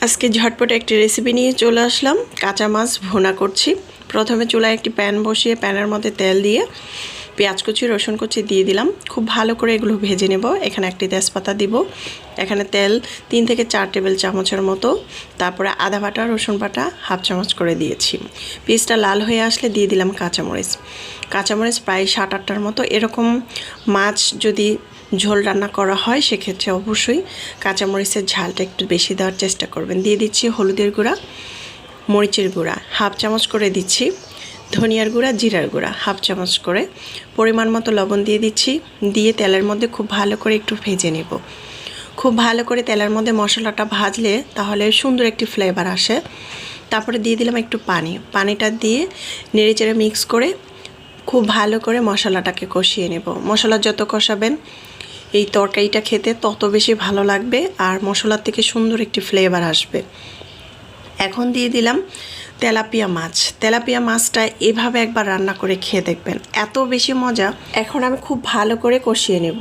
আজকে ঝটপট একটি রেসিপি নিয়ে চলে আসলাম। কাঁচা মাছ ভুনা করছি। প্রথমে চুলায় একটি প্যান বসিয়ে প্যানের মধ্যে তেল দিয়ে পেঁয়াজ কুচি রসুন কুচি দিয়ে দিলাম। খুব ভালো করে এগুলো ভেজে নেব। এখানে একটি তেজপাতা দিব। এখানে তেল 3 থেকে 4 টেবিল চামচের মতো। তারপরে আদা বাটা রসুন বাটা হাফ চামচ করে দিয়েছি। পেঁয়াজটা লাল হয়ে আসলে দিয়ে দিলাম কাঁচামরিচ। কাঁচামরিচ প্রায় 7-8টার মতো। এরকম মাছ যদি ঝোল রান্না করা হয় সেক্ষেত্রে অবশ্যই কাঁচামরিচের ঝালটা একটু বেশি দেওয়ার চেষ্টা করবেন। দিয়ে দিচ্ছি হলুদের গুঁড়া, মরিচের গুঁড়া হাফ চামচ করে দিচ্ছি, ধনিয়ার গুঁড়া, জিরার গুঁড়া হাফ চামচ করে, পরিমাণ মতো লবণ দিয়ে দিচ্ছি। দিয়ে তেলের মধ্যে খুব ভালো করে একটু ভেজে নেব। খুব ভালো করে তেলের মধ্যে মশলাটা ভাজলে তাহলে সুন্দর একটি ফ্লেভার আসে। তারপরে দিয়ে দিলাম একটু পানিটা দিয়ে নেড়েচেড়ে মিক্স করে খুব ভালো করে মশলাটাকে কষিয়ে নেব। মশলা যত কষাবেন এই তরকারিটা খেতে তত বেশি ভালো লাগবে আর মশলার থেকে সুন্দর একটি ফ্লেভার আসবে। এখন দিয়ে দিলাম তেলাপিয়া মাছ। তেলাপিয়া মাছটা এভাবে একবার রান্না করে খেয়ে দেখবেন, এত বেশি মজা। এখন আমি খুব ভালো করে কষিয়ে নেব।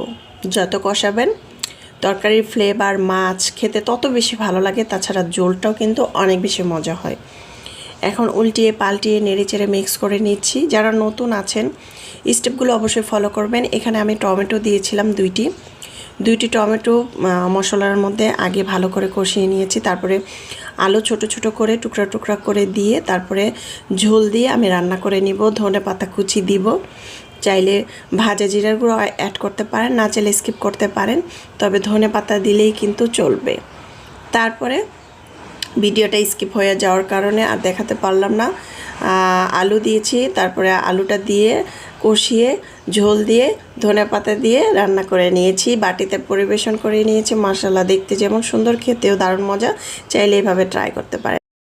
যত কষাবেন তরকারির ফ্লেভার মাছ খেতে তত বেশি ভালো লাগে। তাছাড়া ঝোলটাও কিন্তু অনেক বেশি মজা হয়। এখন উল্টিয়ে পাল্টিয়ে নেড়েচেড়ে মিক্স করে নিচ্ছি। যারা নতুন আছেন স্টেপগুলো অবশ্যই ফলো করবেন। এখানে আমি টমেটো দিয়েছিলাম দুইটি টমেটো মশলার মধ্যে আগে ভালো করে কষিয়ে নিয়েছি। তারপরে আলু ছোট ছোট করে টুকরা টুকরা করে দিয়ে তারপরে ঝোল দিয়ে আমি রান্না করে নিব। ধনেপাতা কুচি দিব। চাইলে ভাজা জিরার গুঁড়ো অ্যাড করতে পারেন, না চাইলে স্কিপ করতে পারেন, তবে ধনেপাতা দিলেই কিন্তু চলবে। তারপরে ভিডিওটা স্কিপ হয়ে যাওয়ার কারণে আর দেখাতে পারলাম না। আলু দিয়েছি, তারপরে আলুটা দিয়ে কষিয়ে ঝোল দিয়ে ধনেপাতা দিয়ে রান্না করে নিয়েছি। বাটিতে পরিবেশন করে নিয়েছি। মাশাআল্লাহ, দেখতে যেমন সুন্দর খেতেও দারুণ মজা। চাইলে এইভাবে ট্রাই করতে পারেন।